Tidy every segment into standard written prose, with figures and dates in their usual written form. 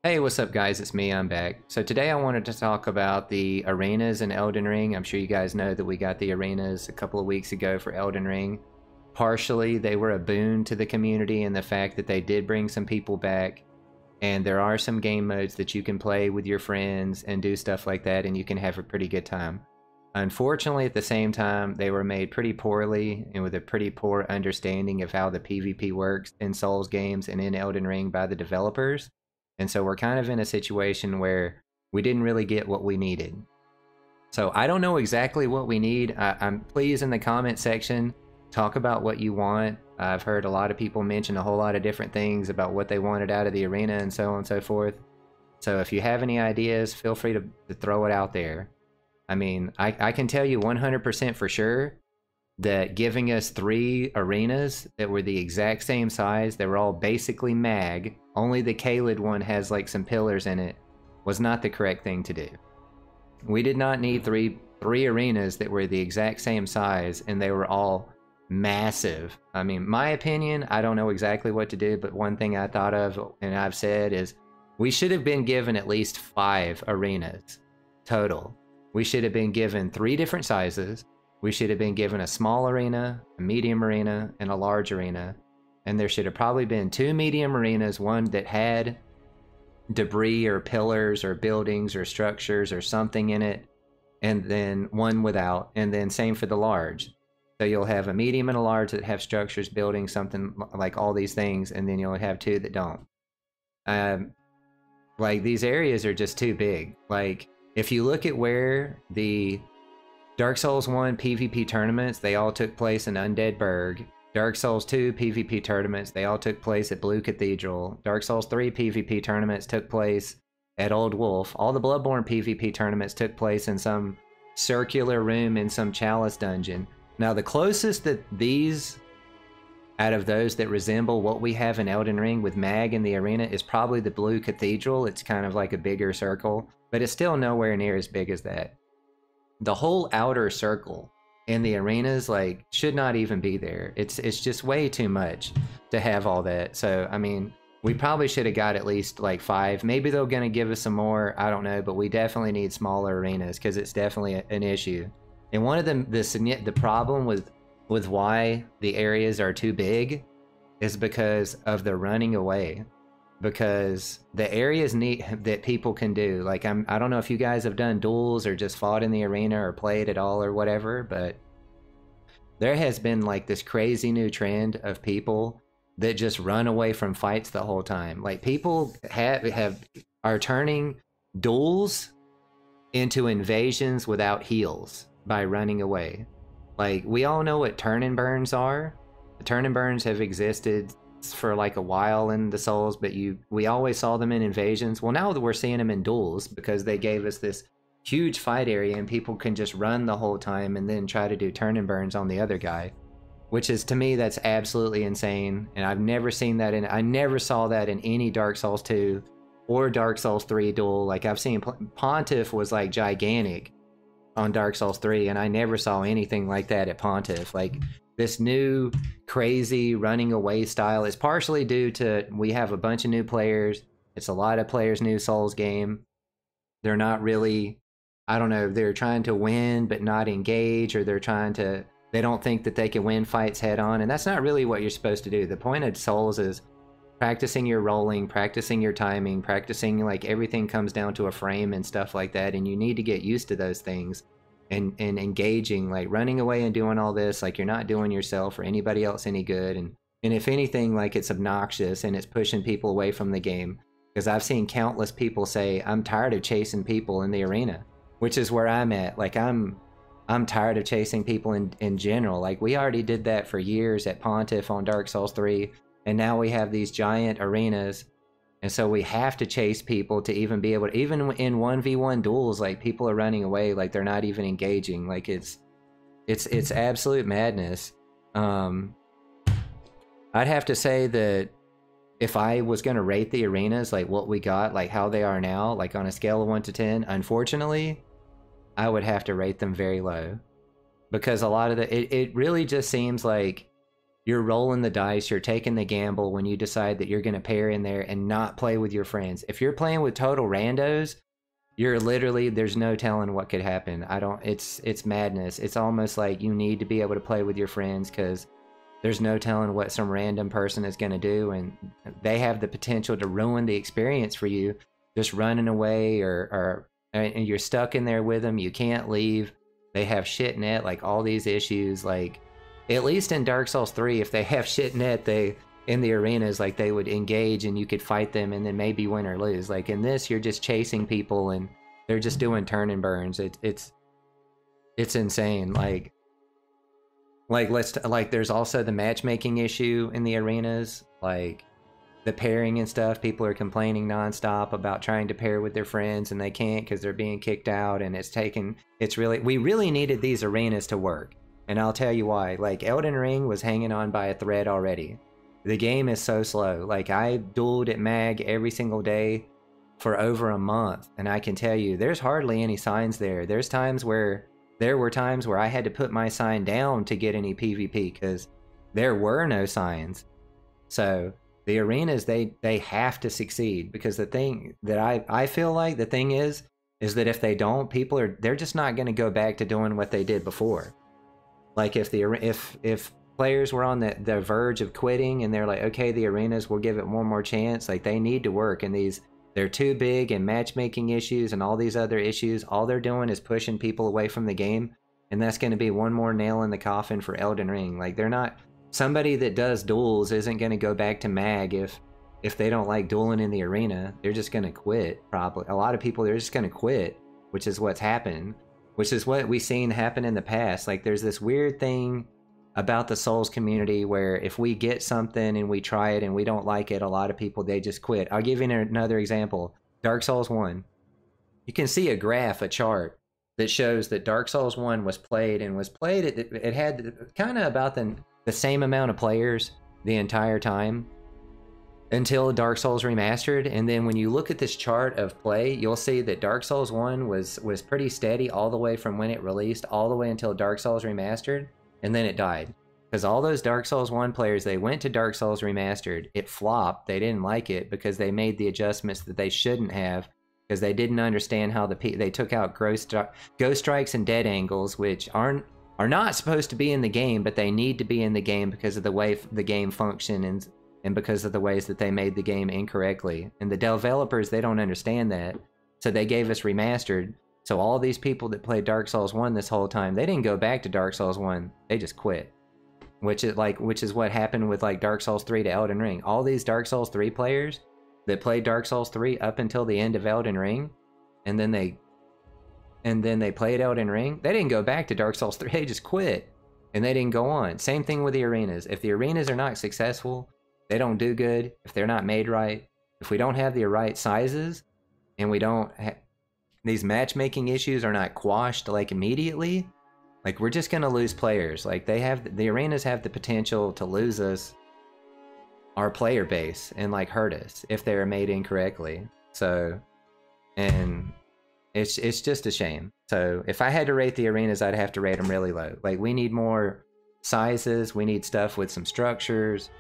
Hey, what's up guys? It's me, I'm back. So today I wanted to talk about the arenas in Elden Ring. I'm sure you guys know that we got the arenas a couple of weeks ago for Elden Ring. Partially, they were a boon to the community in the fact that they did bring some people back, and there are some game modes that you can play with your friends and do stuff like that, and you can have a pretty good time. Unfortunately, at the same time, they were made pretty poorly and with a pretty poor understanding of how the PvP works in Souls games and in Elden Ring by the developers. And so we're kind of in a situation where we didn't really get what we needed. So I don't know exactly what we need. I'm please in the comment section, talk about what you want. I've heard a lot of people mention a whole lot of different things about what they wanted out of the arena and so on and so forth. So if you have any ideas, feel free to throw it out there. I mean, I can tell you 100% for sure that giving us 3 arenas that were the exact same size, they were all basically mag, only the Caelid one has like some pillars in it, was not the correct thing to do. We did not need three arenas that were the exact same size and they were all massive. I mean, my opinion, I don't know exactly what to do, but one thing I thought of and I've said is we should have been given at least 5 arenas total. We should have been given 3 different sizes. We should have been given a small arena, a medium arena, and a large arena. And there should have probably been 2 medium arenas, one that had debris or pillars or buildings or structures or something in it, and then one without, and then same for the large. So you'll have a medium and a large that have structures, buildings, something like all these things, and then you'll have 2 that don't. Like, these areas are just too big. Like, if you look at where the Dark Souls 1 PvP tournaments, they all took place in Undead Burg. Dark Souls 2 PvP tournaments, they all took place at Blue Cathedral. Dark Souls 3 PvP tournaments took place at Old Wolf. All the Bloodborne PvP tournaments took place in some circular room in some chalice dungeon. Now, the closest that these, out of those that resemble what we have in Elden Ring with Mag in the arena, is probably the Blue Cathedral. It's kind of like a bigger circle, but it's still nowhere near as big as that. The whole outer circle in the arenas, like, should not even be there. It's just way too much to have all that. So, I mean, we probably should have got at least like 5. Maybe they're going to give us some more, I don't know, but we definitely need smaller arenas because it's definitely an issue. And one of the problem with why the areas are too big is because of the running away. Because the areas that people can do, like, I don't know if you guys have done duels or just fought in the arena or played at all or whatever, but there has been like this crazy new trend of people that just run away from fights the whole time. Like, people are turning duels into invasions without heals by running away. Like, we all know what turn and burns are. The turn and burns have existed for like a while in the Souls, but we always saw them in invasions. Well, now that we're seeing them in duels because they gave us this huge fight area and people can just run the whole time and then try to do turn and burns on the other guy, which is, to me, that's absolutely insane. And I've never seen that I never saw that in any Dark Souls 2 or Dark Souls 3 duel. Like, I've seen Pontiff was like gigantic on Dark Souls 3 and I never saw anything like that at Pontiff. Like, this new crazy running away style is partially due to we have a bunch of new players. It's a lot of players' new Souls game. They're not really, I don't know, they're trying to win but not engage, or they don't think that they can win fights head on, and that's not really what you're supposed to do. The point of Souls is practicing your rolling, practicing your timing, practicing, like, everything comes down to a frame and stuff like that, and you need to get used to those things. And engaging, like running away and doing all this, like, you're not doing yourself or anybody else any good, and if anything, like, it's obnoxious and it's pushing people away from the game. Because I've seen countless people say, I'm tired of chasing people in the arena, which is where I'm at. Like, I'm tired of chasing people in general. Like, we already did that for years at Pontiff on Dark Souls 3, and now we have these giant arenas. And so we have to chase people to even be able to, even in 1v1 duels, like, people are running away, like, they're not even engaging. Like, it's absolute madness. I'd have to say that if I was going to rate the arenas, like what we got, like how they are now, like on a scale of 1 to 10, unfortunately, I would have to rate them very low. Because a lot of it really just seems like you're rolling the dice, you're taking the gamble when you decide that you're going to pair in there and not play with your friends. If you're playing with total randos, you're literally, there's no telling what could happen. It's madness. It's almost like you need to be able to play with your friends, because there's no telling what some random person is going to do, and they have the potential to ruin the experience for you, just running away, and you're stuck in there with them. You can't leave. They have shit net, like all these issues. Like, at least in Dark Souls 3, if they have shit net, in the arenas, like, they would engage and you could fight them and then maybe win or lose. Like, in this, you're just chasing people and they're just doing turn and burns. It's insane. Like there's also the matchmaking issue in the arenas, like the pairing and stuff. People are complaining nonstop about trying to pair with their friends and they can't because they're being kicked out, and we really needed these arenas to work. And I'll tell you why. Like, Elden Ring was hanging on by a thread already. The game is so slow. Like, I dueled at MAG every single day for over a month, and I can tell you, there's hardly any signs there. There were times where I had to put my sign down to get any PvP because there were no signs. So the arenas, they have to succeed, because the thing that I feel like the thing is that if they don't, they're just not going to go back to doing what they did before. Like, if players were on the verge of quitting and they're like, okay, the arenas, we'll give it one more chance, like, they need to work. And they're too big, and matchmaking issues and all these other issues, all they're doing is pushing people away from the game, and that's going to be one more nail in the coffin for Elden Ring. Like, they're not, somebody that does duels isn't going to go back to MAG if they don't like dueling in the arena. They're just going to quit, probably. A lot of people, they're just going to quit, which is what's happened, which is what we've seen happen in the past. Like, there's this weird thing about the Souls community where if we get something and we try it and we don't like it, a lot of people, they just quit. I'll give you another example. Dark Souls 1. You can see a chart that shows that Dark Souls 1 was played, it had kind of about the same amount of players the entire time until Dark Souls Remastered. And then when you look at this chart of play, you'll see that Dark Souls 1 was pretty steady all the way from when it released all the way until Dark Souls Remastered. And then it died. Because all those Dark Souls 1 players, they went to Dark Souls Remastered. It flopped. They didn't like it because they made the adjustments that they shouldn't have, because they didn't understand how they took out ghost strikes and dead angles, which are not supposed to be in the game, but they need to be in the game because of the way the game functions and because of the ways that they made the game incorrectly. And the developers, they don't understand that. So they gave us Remastered. So all these people that played Dark Souls 1 this whole time, they didn't go back to Dark Souls 1. They just quit. Which is what happened with, like, Dark Souls 3 to Elden Ring. All these Dark Souls 3 players that played Dark Souls 3 up until the end of Elden Ring, and then they played Elden Ring, they didn't go back to Dark Souls 3. They just quit. And they didn't go on. Same thing with the arenas. If the arenas are not successful, they don't do good. If they're not made right, if we don't have the right sizes, and we don't these matchmaking issues are not quashed, like, immediately, like, we're just gonna lose players. Like, the arenas have the potential to lose our player base and, like, hurt us if they're made incorrectly. So, and it's just a shame. So if I had to rate the arenas, I'd have to rate them really low. Like, we need more sizes, we need stuff with some structures.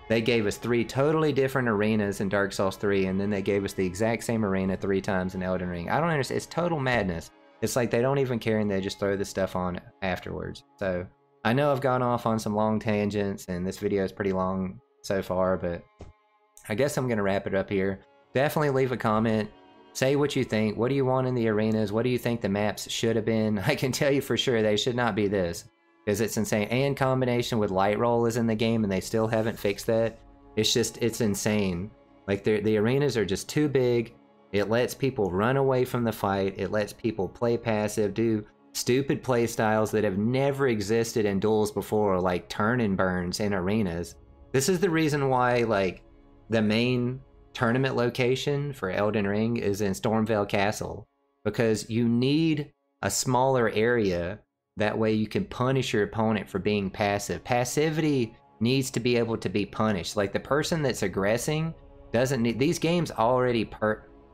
They gave us 3 totally different arenas in Dark Souls 3, and then they gave us the exact same arena 3 times in Elden Ring. I don't understand. It's total madness. It's like they don't even care, and they just throw this stuff on afterwards. So I know I've gone off on some long tangents, and this video is pretty long so far, but I guess I'm going to wrap it up here. Definitely leave a comment. Say what you think. What do you want in the arenas? What do you think the maps should have been? I can tell you for sure they should not be this, because it's insane. And combination with light roll is in the game, and they still haven't fixed that. It's insane. Like, the arenas are just too big. It lets people run away from the fight. It lets people play passive, do stupid play styles that have never existed in duels before, like turn and burns in arenas. This is the reason why, like, the main tournament location for Elden Ring is in Stormveil Castle, because you need a smaller area. That way you can punish your opponent for being passive. Passivity needs to be able to be punished. Like, the person that's aggressing doesn't need... These games already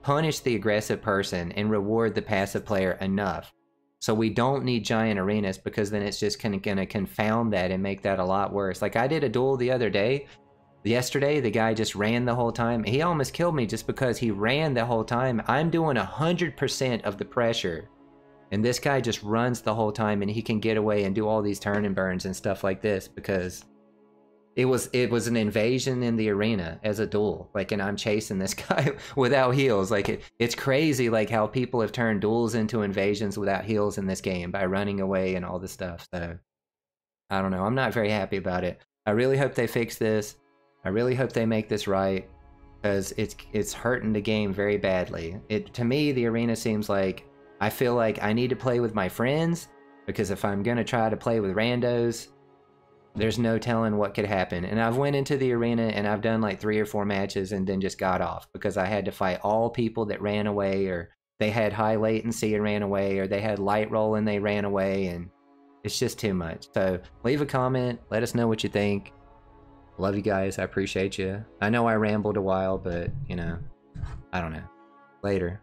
punish the aggressive person and reward the passive player enough. So we don't need giant arenas, because then it's just gonna confound that and make that a lot worse. Like, I did a duel the other day. Yesterday, the guy just ran the whole time. He almost killed me just because he ran the whole time. I'm doing 100% of the pressure, and this guy just runs the whole time, and he can get away and do all these turn and burns and stuff like this because it was an invasion in the arena as a duel. Like, and I'm chasing this guy without heals. Like, it's crazy, like, how people have turned duels into invasions without heals in this game by running away and all this stuff. So I don't know. I'm not very happy about it. I really hope they fix this. I really hope they make this right, because it's hurting the game very badly. To me, the arena seems like, I feel like I need to play with my friends, because if I'm gonna try to play with randos, there's no telling what could happen. And I've went into the arena and I've done like 3 or 4 matches and then just got off, because I had to fight all people that ran away, or they had high latency and ran away, or they had light roll and they ran away, and it's just too much. So leave a comment, let us know what you think. Love you guys, I appreciate you. I know I rambled a while, but, you know, I don't know. Later.